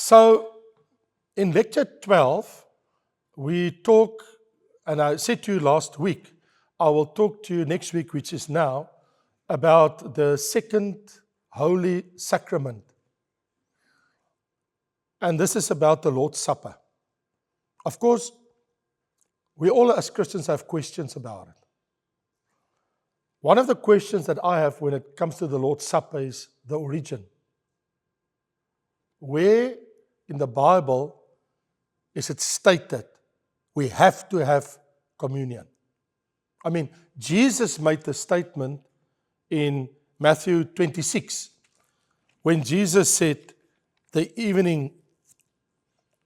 So, in lecture 12, we talk, and I said to you last week, I will talk to you next week, which is now, about the second Holy Sacrament. And this is about the Lord's Supper. Of course, we all as Christians have questions about it. One of the questions that I have when it comes to the Lord's Supper is the origin. Where in the Bible is it stated we have to have communion? I mean, Jesus made the statement in Matthew 26 when Jesus said the evening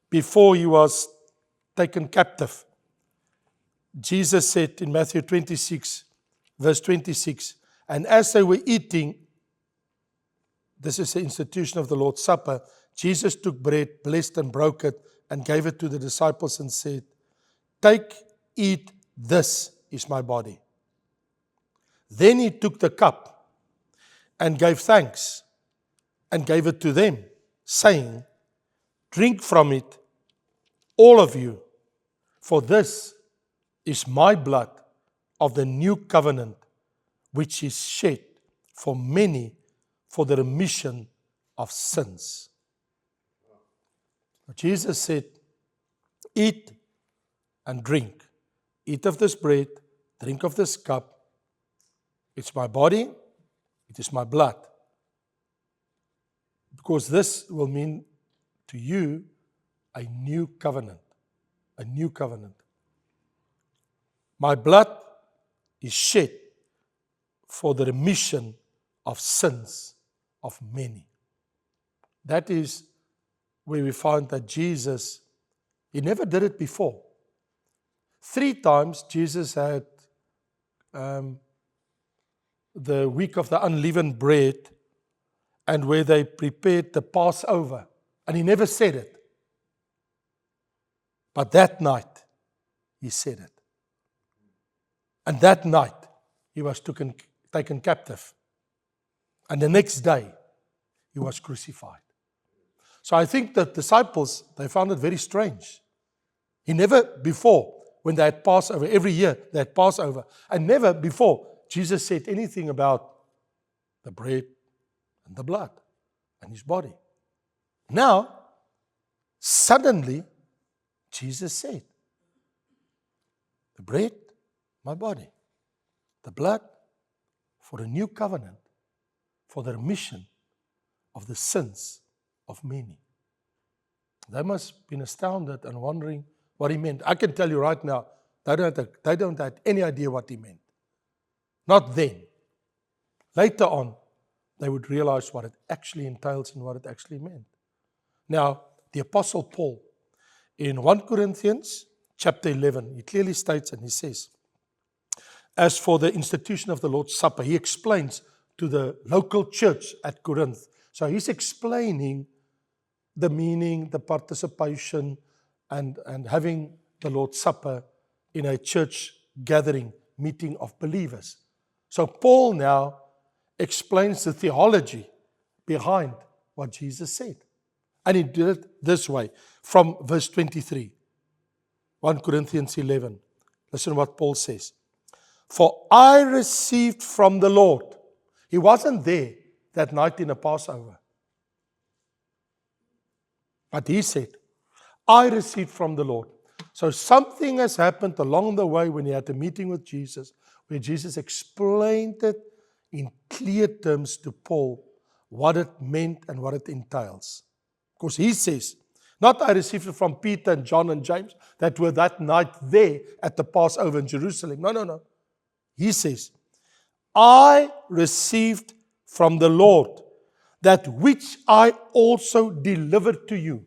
before he was taken captive. Jesus said in Matthew 26, verse 26, and as they were eating, this is the institution of the Lord's Supper, Jesus took bread, blessed and broke it, and gave it to the disciples and said, take, eat, this is my body. Then he took the cup and gave thanks and gave it to them, saying, drink from it, all of you, for this is my blood of the new covenant, which is shed for many for the remission of sins. Jesus said, eat and drink. Eat of this bread, drink of this cup. It's my body, it is my blood. Because this will mean to you a new covenant. A new covenant. My blood is shed for the remission of sins of many. That is where we find that Jesus, he never did it before. 3 times Jesus had the week of the unleavened bread and where they prepared the Passover. And he never said it. But that night, he said it. And that night, he was taken captive. And the next day, he was crucified. So I think that disciples, they found it very strange. He never before, when they had Passover, every year they had Passover, and never before Jesus said anything about the bread and the blood and his body. Now, suddenly, Jesus said, the bread, my body, the blood for a new covenant, for the remission of the sins of many. They must have been astounded and wondering what he meant. I can tell you right now, they don't have any idea what he meant. Not then. Later on, they would realize what it actually entails and what it actually meant. Now, the Apostle Paul, in 1 Corinthians chapter 11, he clearly states and he says, as for the institution of the Lord's Supper, he explains to the local church at Corinth. So he's explaining the meaning, the participation, and having the Lord's Supper in a church gathering, meeting of believers. So Paul now explains the theology behind what Jesus said. And he did it this way, from verse 23, 1 Corinthians 11. Listen to what Paul says. For I received from the Lord. He wasn't there that night in the Passover. But he said, I received from the Lord. So something has happened along the way when he had a meeting with Jesus, where Jesus explained it in clear terms to Paul, what it meant and what it entails. Because he says, not I received it from Peter and John and James that were that night there at the Passover in Jerusalem. No. He says, I received from the Lord that which I also delivered to you.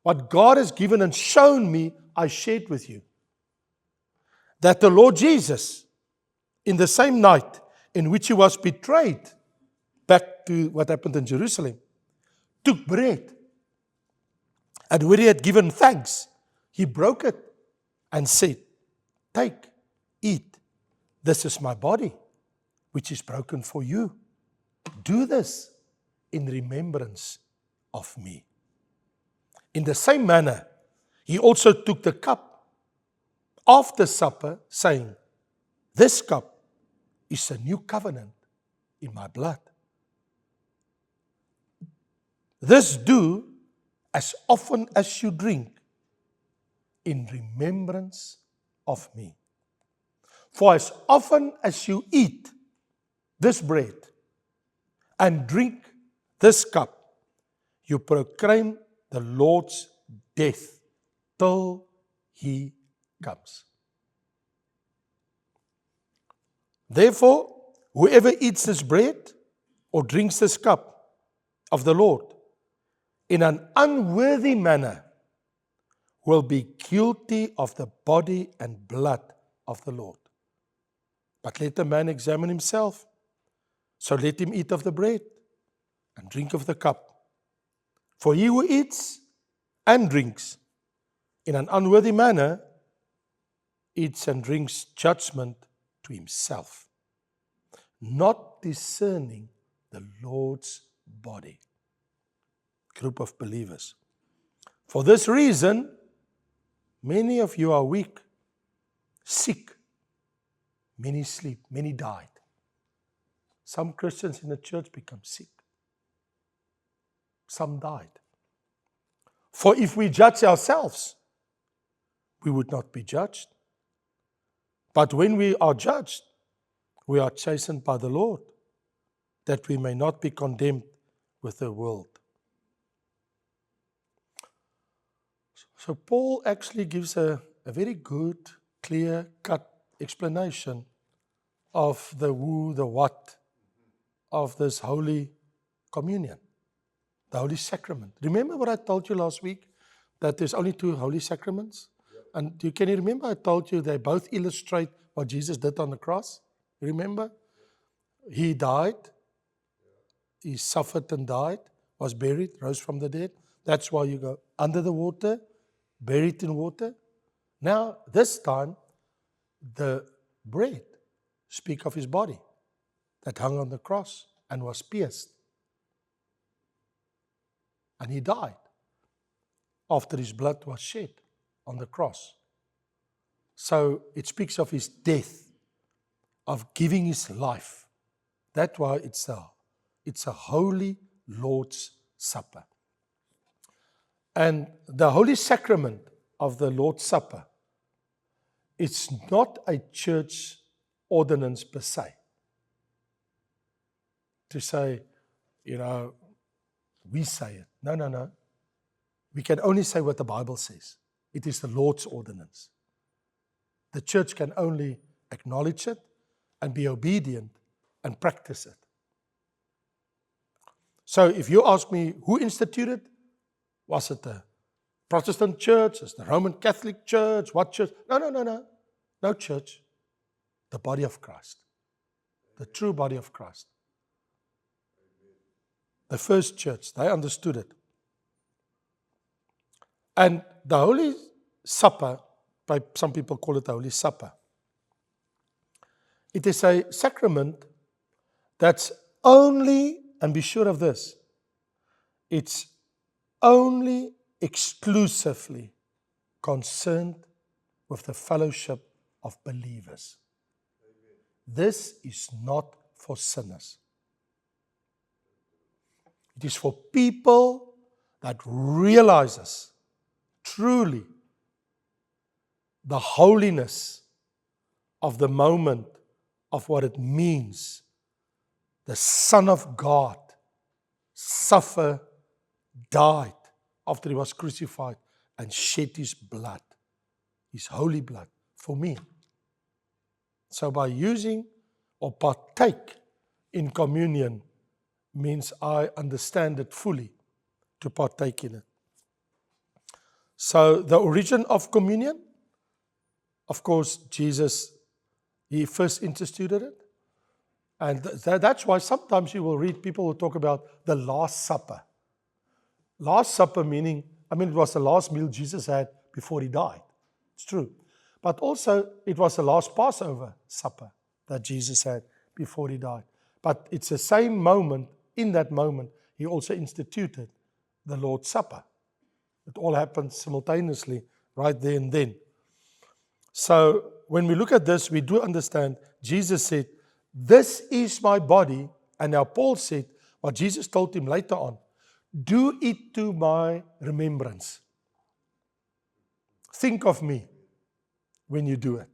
What God has given and shown me, I shared with you. That the Lord Jesus, in the same night in which he was betrayed, back to what happened in Jerusalem, took bread. And when he had given thanks, he broke it and said, take, eat. This is my body, which is broken for you. Do this in remembrance of me. In the same manner, he also took the cup after supper, saying, "This cup is a new covenant in my blood. This do as often as you drink in remembrance of me. For as often as you eat this bread and drink this cup, you proclaim the Lord's death till he comes. Therefore, whoever eats this bread or drinks this cup of the Lord in an unworthy manner will be guilty of the body and blood of the Lord. But let a man examine himself, so let him eat of the bread and drink of the cup. For he who eats and drinks in an unworthy manner eats and drinks judgment to himself, not discerning the Lord's body." Group of believers. For this reason, many of you are weak, sick, many sleep, many died. Some Christians in the church become sick. Some died. For if we judge ourselves, we would not be judged. But when we are judged, we are chastened by the Lord, that we may not be condemned with the world. So Paul actually gives a very good, clear-cut explanation of the who, the what of this Holy Communion, the Holy Sacrament. Remember what I told you last week? That there's only two Holy Sacraments? And can you remember I told you they both illustrate what Jesus did on the cross? Remember? He died, he suffered and died, was buried, rose from the dead. That's why you go under the water, buried in water. Now, this time, the bread speak of his body that hung on the cross and was pierced. And he died after his blood was shed on the cross. So it speaks of his death, of giving his life. That's why it's a holy Lord's Supper. And the Holy Sacrament of the Lord's Supper, it's not a church ordinance per se. To say, we say it. No. We can only say what the Bible says. It is the Lord's ordinance. The church can only acknowledge it and be obedient and practice it. So if you ask me who instituted, was it the Protestant church? Was it the Roman Catholic church? What church? No. No church. The body of Christ. The true body of Christ. The first church, they understood it. And the Holy Supper, some people call it the Holy Supper. It is a sacrament that's only, and be sure of this, it's only exclusively concerned with the fellowship of believers. This is not for sinners. It is for people that realizes truly the holiness of the moment of what it means. The Son of God suffered, died after he was crucified and shed his blood, his holy blood, for me. So by using or partake in communion means I understand it fully to partake in it. So the origin of communion, of course, Jesus, he first instituted it. And that's why sometimes you will read, people will talk about the Last Supper. Last Supper meaning, it was the last meal Jesus had before he died. It's true. But also, it was the last Passover supper that Jesus had before he died. But it's the same moment, in that moment, he also instituted the Lord's Supper. It all happened simultaneously, right there and then. So when we look at this, we do understand Jesus said, "This is my body." And now Paul said, what Jesus told him later on, "Do it to my remembrance." Think of me when you do it.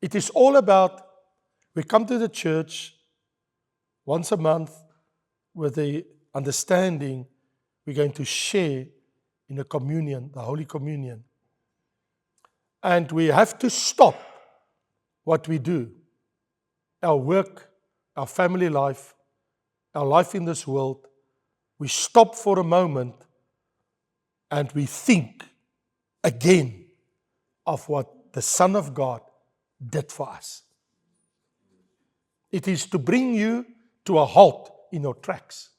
It is all about, we come to the church once a month with the understanding we're going to share in the communion, the Holy Communion. And we have to stop what we do, our work, our family life, our life in this world. We stop for a moment and we think again of what the Son of God did for us. It is to bring you to a halt in your tracks.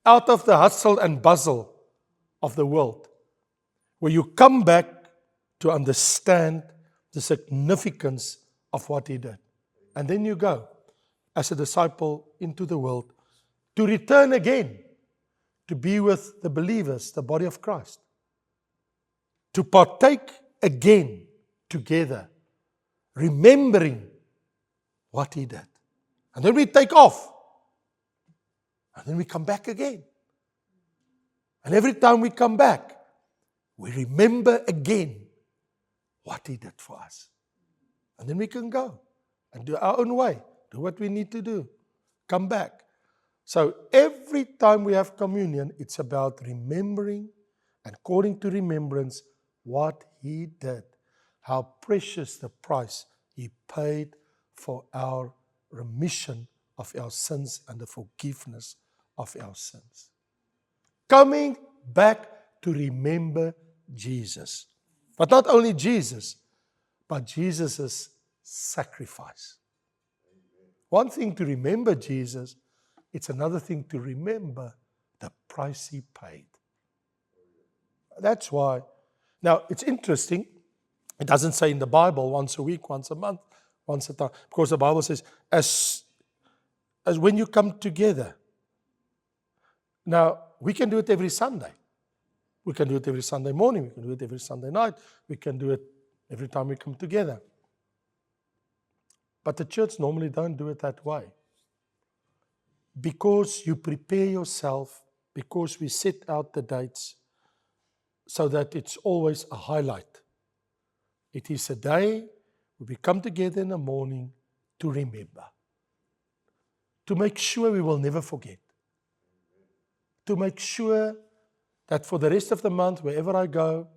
Out of the hustle and bustle of the world, where you come back to understand the significance of what He did. And then you go as a disciple into the world to return again, to be with the believers, the body of Christ, to partake again together, remembering what He did. And then we take off. And then we come back again. And every time we come back, we remember again what He did for us. And then we can go and do our own way, do what we need to do, come back. So every time we have communion, it's about remembering and calling to remembrance what He did, how precious the price He paid for our remission of our sins and the forgiveness of our sins. Coming back to remember Jesus. But not only Jesus, but Jesus' sacrifice. One thing to remember Jesus, it's another thing to remember the price He paid. That's why. Now, it's interesting. It doesn't say in the Bible once a week, once a month, once a time. Because the Bible says, as when you come together. Now, we can do it every Sunday. We can do it every Sunday morning. We can do it every Sunday night. We can do it every time we come together. But the church normally don't do it that way. Because you prepare yourself, because we set out the dates, so that it's always a highlight. It is a day where we come together in the morning to remember. To make sure we will never forget. To make sure that for the rest of the month, wherever I go,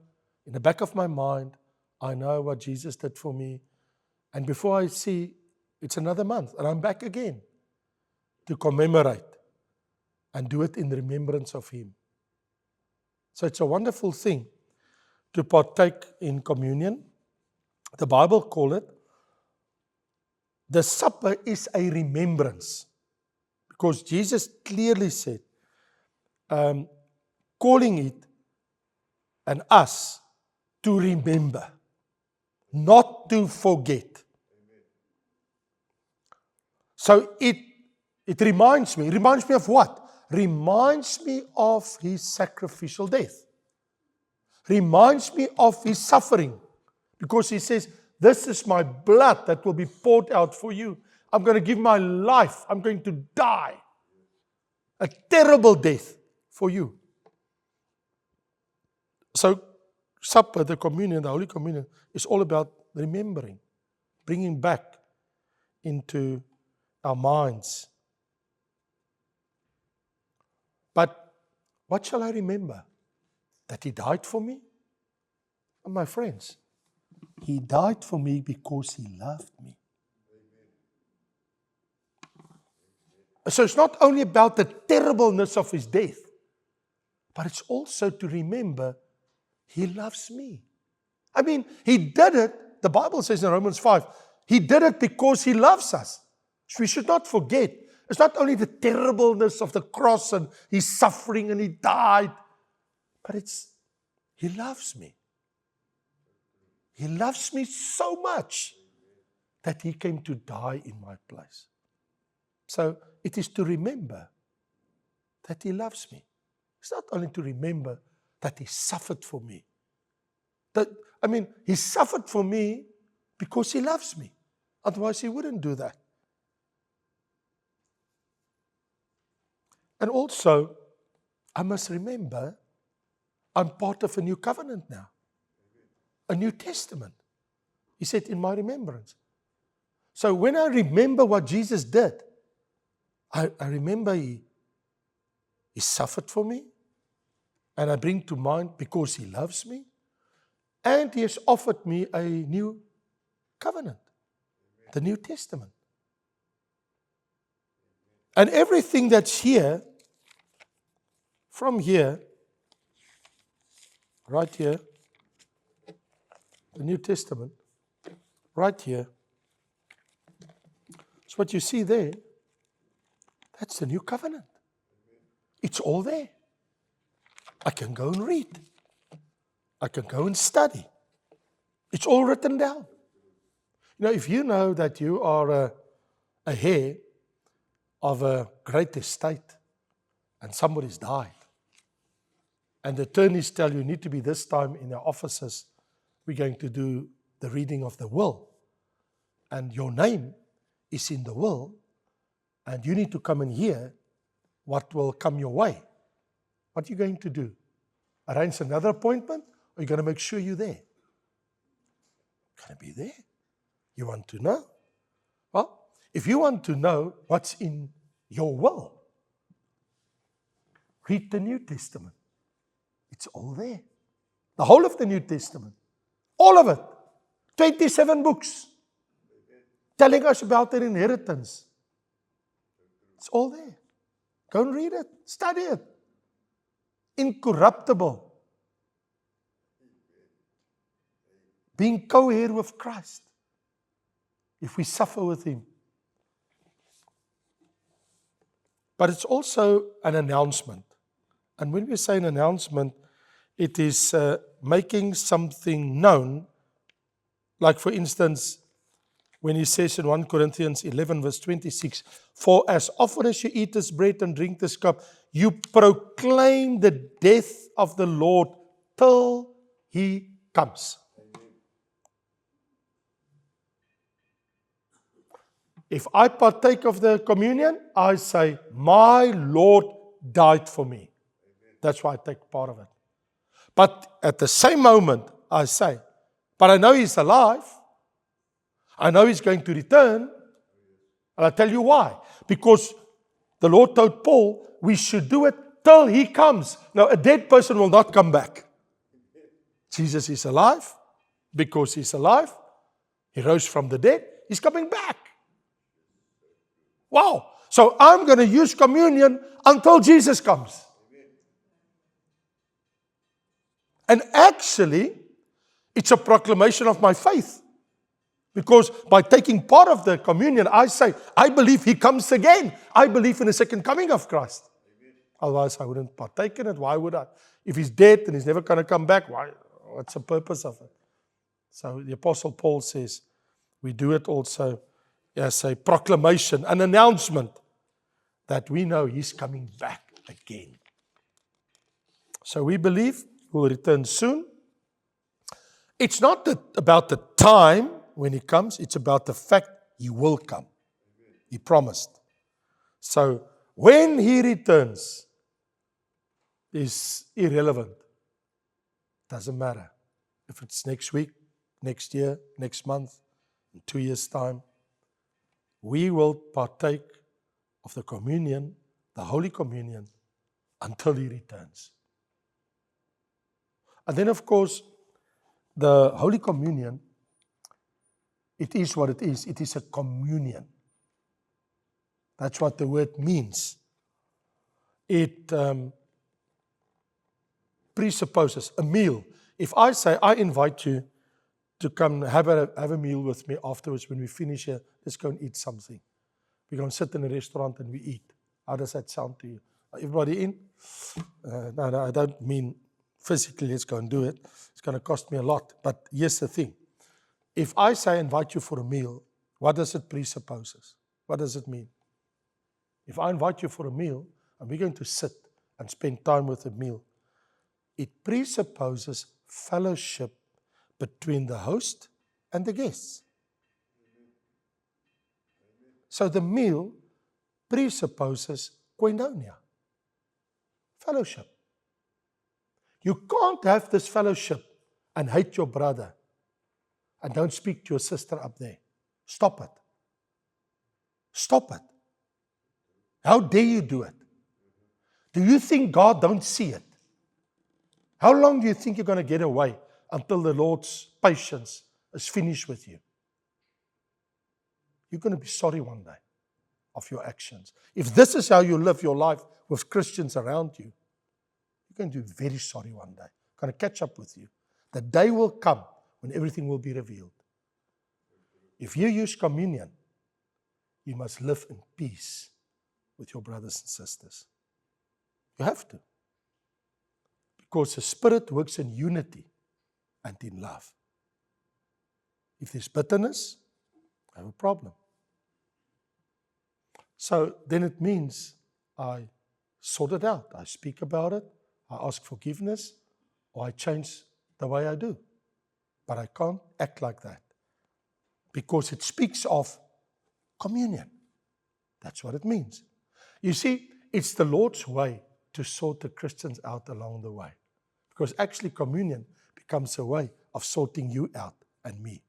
in the back of my mind, I know what Jesus did for me. And before I see, it's another month, and I'm back again to commemorate and do it in remembrance of Him. So it's a wonderful thing to partake in communion. The Bible calls it, the supper is a remembrance. Because Jesus clearly said, calling it and us to remember, not to forget. So it reminds me of what? Reminds me of His sacrificial death. Reminds me of His suffering. Because He says, this is my blood that will be poured out for you. I'm going to give my life. I'm going to die. A terrible death for you. So, supper, the communion, the Holy Communion, is all about remembering, bringing back into our minds. But what shall I remember? That He died for me? And my friends, He died for me because He loved me. So it's not only about the terribleness of His death, but it's also to remember He loves me. I mean, He did it, the Bible says in Romans 5, He did it because He loves us. So we should not forget, it's not only the terribleness of the cross and His suffering and He died, but it's, He loves me. He loves me so much that He came to die in my place. So it is to remember that He loves me. is not only to remember that He suffered for me. He suffered for me because He loves me. Otherwise, He wouldn't do that. And also, I must remember, I'm part of a new covenant now. A New Testament. He said, in my remembrance. So when I remember what Jesus did, I remember He suffered for me. And I bring to mind because He loves me. And He has offered me a new covenant. The New Testament. And everything that's here, from here, right here, the New Testament, right here, so what you see there, that's the new covenant. It's all there. I can go and read. I can go and study. It's all written down. If you know that you are a heir of a great estate and somebody's died, and the attorneys tell you need to be this time in their offices, we're going to do the reading of the will, and your name is in the will, and you need to come and hear what will come your way. What are you going to do? Arrange another appointment, or are you going to make sure you're there? You're going to be there. You want to know? Well, if you want to know what's in your will, read the New Testament. It's all there. The whole of the New Testament. All of it. 27 books. Telling us about their inheritance. It's all there. Go and read it. Study it. Incorruptible. Being co-heir with Christ. If we suffer with Him. But it's also an announcement. And when we say an announcement, it is making something known. Like for instance, when he says in 1 Corinthians 11 verse 26, for as often as you eat this bread and drink this cup, you proclaim the death of the Lord till He comes. If I partake of the communion, I say, my Lord died for me. That's why I take part of it. But at the same moment, I say, but I know He's alive. I know He's going to return. And I'll tell you why. Because the Lord told Paul, we should do it till He comes. Now, a dead person will not come back. Jesus is alive. Because He's alive, He rose from the dead. He's coming back. Wow. So I'm going to use communion until Jesus comes. And actually, it's a proclamation of my faith. Because by taking part of the communion, I say, I believe He comes again. I believe in the second coming of Christ. Otherwise, I wouldn't partake in it. Why would I? If He's dead and He's never going to come back, what's the purpose of it? So the Apostle Paul says, we do it also as a proclamation, an announcement that we know He's coming back again. So we believe He will return soon. It's not about the time when He comes, it's about the fact He will come. He promised. So when He returns is irrelevant. Doesn't matter. If it's next week, next year, next month, in 2 years' time, we will partake of the communion, the Holy Communion, until He returns. And then, of course, the Holy Communion, it is what it is. It is a communion. That's what the word means. It presupposes a meal. If I say, I invite you to come have a meal with me afterwards when we finish here, let's go and eat something. We go and sit in a restaurant and we eat. How does that sound to you? Everybody in? No, I don't mean physically, let's go and do it. It's going to cost me a lot. But here's the thing. If I say I invite you for a meal, what does it presupposes? What does it mean? If I invite you for a meal, and we're going to sit and spend time with a meal, it presupposes fellowship between the host and the guests. So the meal presupposes koinonia, fellowship. You can't have this fellowship and hate your brother and don't speak to your sister up there. Stop it. Stop it. How dare you do it? Do you think God don't see it? How long do you think you're going to get away until the Lord's patience is finished with you? You're going to be sorry one day of your actions. If this is how you live your life with Christians around you, you're going to be very sorry one day. Going to catch up with you. The day will come when everything will be revealed. If you use communion, you must live in peace with your brothers and sisters. You have to. Because the Spirit works in unity and in love. If there's bitterness, I have a problem. So then it means I sort it out. I speak about it. I ask forgiveness. Or I change the way I do. But I can't act like that. Because it speaks of communion. That's what it means. You see, it's the Lord's way to sort the Christians out along the way. Because actually communion becomes a way of sorting you out and me.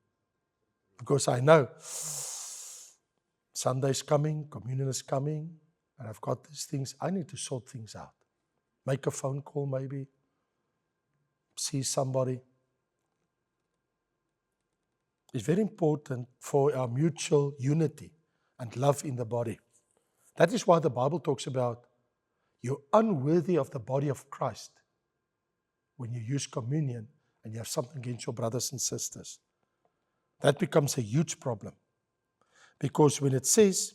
Because I know Sunday's coming, communion is coming, and I've got these things. I need to sort things out. Make a phone call maybe. See somebody. It's very important for our mutual unity and love in the body. That is why the Bible talks about you're unworthy of the body of Christ when you use communion and you have something against your brothers and sisters. That becomes a huge problem. Because when it says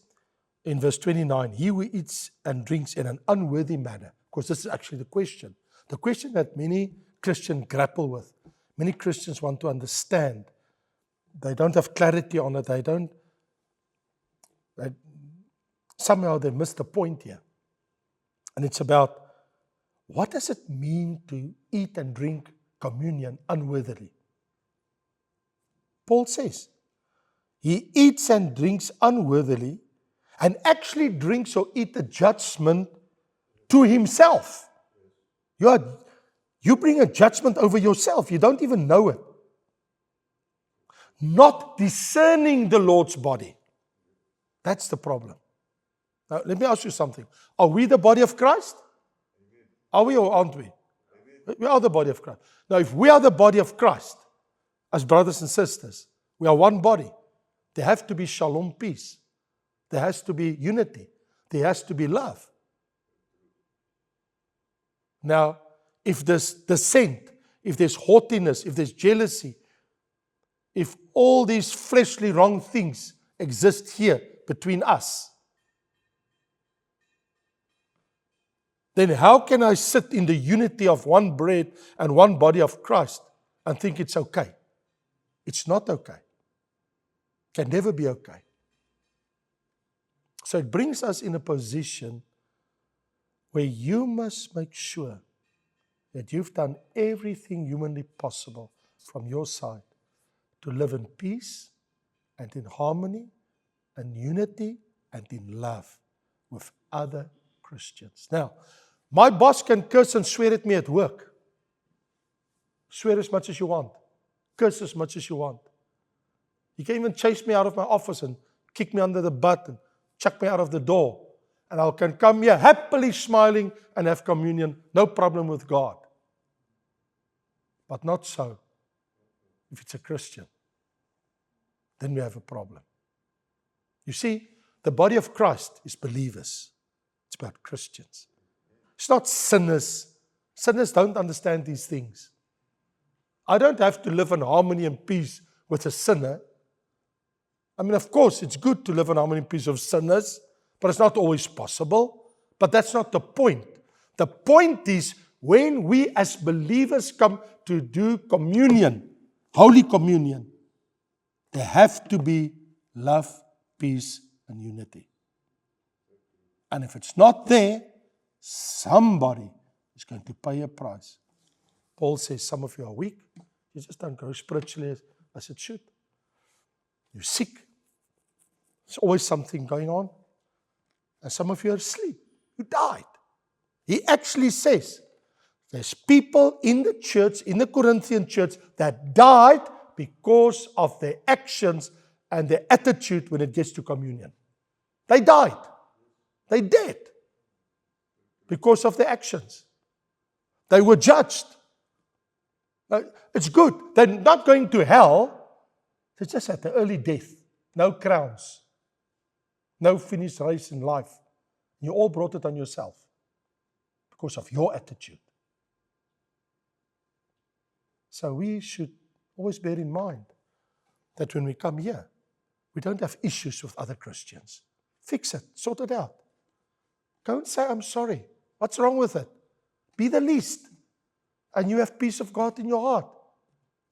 in verse 29, he who eats and drinks in an unworthy manner, because this is actually the question that many Christians grapple with. Many Christians want to understand. They don't have clarity on it. Somehow they miss the point here. And it's about, what does it mean to eat and drink communion unworthily? Paul says, he eats and drinks unworthily and actually drinks or eats a judgment to himself. You bring a judgment over yourself. You don't even know it. Not discerning the Lord's body. That's the problem. Now, let me ask you something. Are we the body of Christ? Are we or aren't we? We are the body of Christ. Now, if we are the body of Christ, as brothers and sisters, we are one body. There have to be shalom, peace. There has to be unity. There has to be love. Now, if there's dissent, if there's haughtiness, if there's jealousy, if all these fleshly wrong things exist here between us, then how can I sit in the unity of one bread and one body of Christ and think it's okay? It's not okay. Can never be okay. So it brings us in a position where you must make sure that you've done everything humanly possible from your side to live in peace and in harmony and unity and in love with other Christians. Now, my boss can curse and swear at me at work. Swear as much as you want. Curse as much as you want. He can even chase me out of my office and kick me under the butt and chuck me out of the door. And I can come here happily smiling and have communion. No problem with God. But not so if it's a Christian. Then we have a problem. You see, the body of Christ is believers. It's about Christians. It's not sinners. Sinners don't understand these things. I don't have to live in harmony and peace with a sinner. I mean, of course, it's good to live in harmony and peace with sinners, but it's not always possible. But that's not the point. The point is, when we as believers come to do communion, Holy Communion, there have to be love, peace, and unity. And if it's not there, somebody is going to pay a price. Paul says some of you are weak. You just don't grow spiritually as it should. You're sick. There's always something going on. And some of you are asleep. You died. He actually says there's people in the church, in the Corinthian church, that died because of their actions and their attitude when it gets to communion. They died. They dead because of their actions. They were judged. It's good. They're not going to hell. They just had an early death. No crowns. No finished race in life. You all brought it on yourself because of your attitude. So we should always bear in mind that when we come here, we don't have issues with other Christians. Fix it. Sort it out. Go and say, I'm sorry. What's wrong with it? Be the least. And you have peace of God in your heart.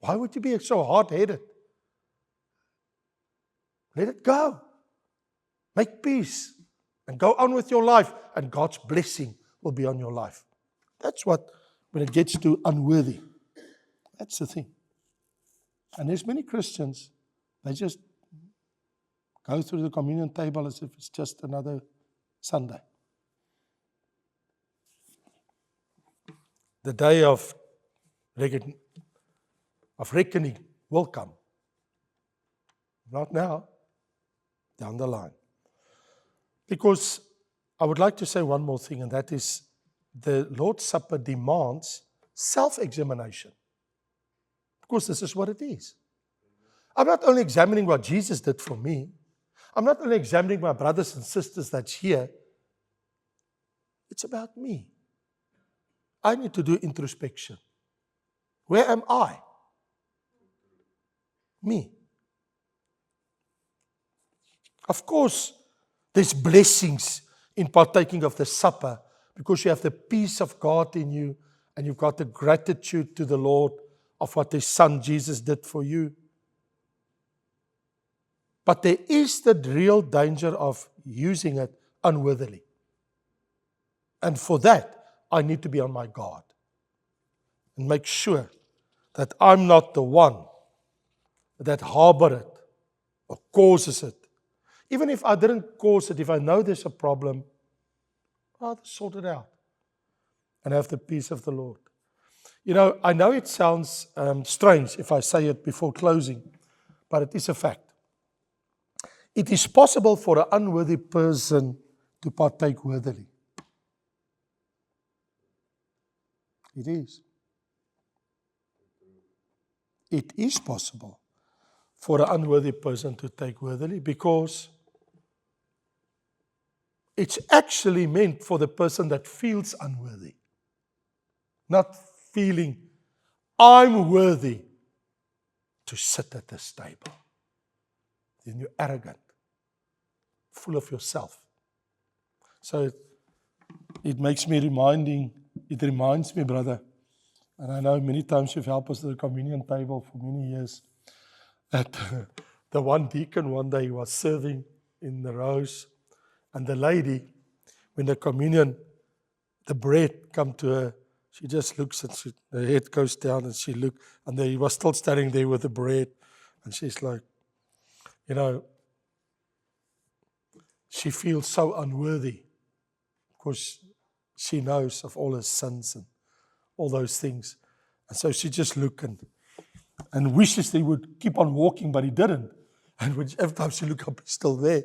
Why would you be so hard-headed? Let it go. Make peace. And go on with your life. And God's blessing will be on your life. That's what, when it gets to unworthy. That's the thing. And there's many Christians, they just go through the communion table as if it's just another Sunday. The day of reckoning will come. Not now, down the line. Because I would like to say one more thing, and that is the Lord's Supper demands self-examination. Because this is what it is. I'm not only examining what Jesus did for me. I'm not only examining my brothers and sisters that's here. It's about me. I need to do introspection. Where am I? Me. Of course, there's blessings in partaking of the supper because you have the peace of God in you and you've got the gratitude to the Lord of what His Son Jesus did for you. But there is the real danger of using it unworthily. And for that, I need to be on my guard and make sure that I'm not the one that harbor it or causes it. Even if I didn't cause it, if I know there's a problem, I'll sort it out and have the peace of the Lord. You know, I know it sounds strange if I say it before closing, but it is a fact. It is possible for an unworthy person to partake worthily. It is. It is possible for an unworthy person to take worthily because it's actually meant for the person that feels unworthy. Not feeling, I'm worthy to sit at this table. Then you're arrogant, full of yourself. So it reminds me, brother, and I know many times you've helped us at the communion table for many years, that the one deacon one day was serving in the rows, and the lady, when the communion, the bread come to her, she just looks and her head goes down and she looked, and he was still standing there with the bread, and she's like, you know, she feels so unworthy because she knows of all her sins and all those things. And so she just looked and wishes he would keep on walking, but he didn't. And every time she looked up, he's still there.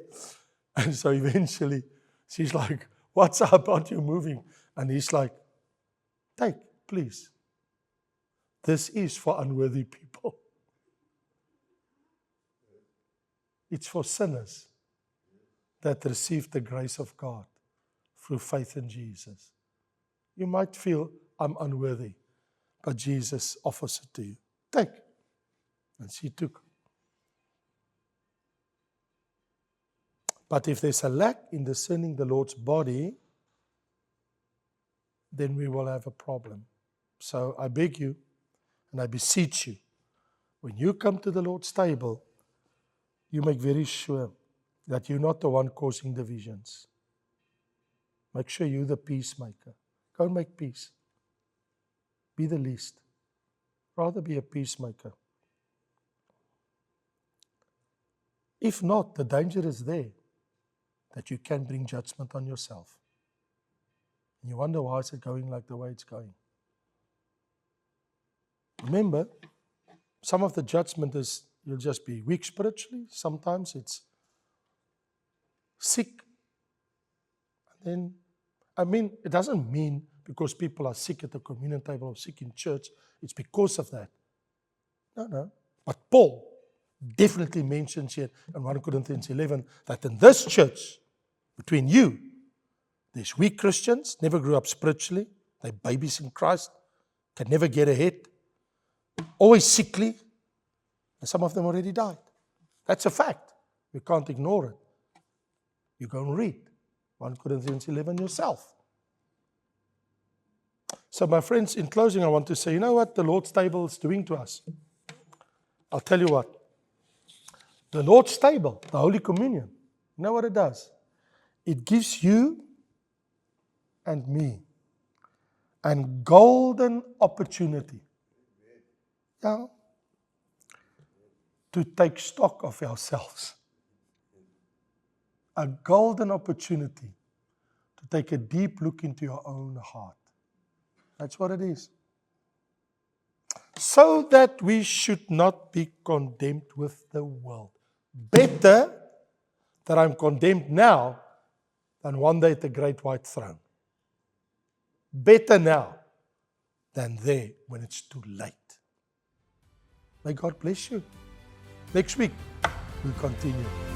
And so eventually she's like, what's up? Aren't you moving? And he's like, take, please. This is for unworthy people. It's for sinners that receive the grace of God through faith in Jesus. You might feel, I'm unworthy, but Jesus offers it to you. Take. And she took. But if there's a lack in discerning the Lord's body, then we will have a problem. So I beg you, and I beseech you, when you come to the Lord's table, you make very sure that you're not the one causing divisions. Make sure you're the peacemaker. Go and make peace. Be the least. Rather be a peacemaker. If not, the danger is there that you can bring judgment on yourself. And you wonder, why is it going like the way it's going? Remember, some of the judgment is you'll just be weak spiritually. Sometimes it's sick. And then, it doesn't mean because people are sick at the communion table or sick in church, it's because of that. No. But Paul definitely mentions here in 1 Corinthians 11 that in this church, between you, there's weak Christians, never grew up spiritually, they're babies in Christ, can never get ahead, always sickly, and some of them already died. That's a fact. We can't ignore it. You go and read 1 Corinthians 11 yourself. So my friends, in closing, I want to say, you know what the Lord's table is doing to us? I'll tell you what. The Lord's table, the Holy Communion, you know what it does? It gives you and me a golden opportunity to take stock of ourselves. A golden opportunity to take a deep look into your own heart. That's what it is. So that we should not be condemned with the world. Better that I'm condemned now than one day at the great white throne. Better now than there when it's too late. May God bless you. Next week, we'll continue.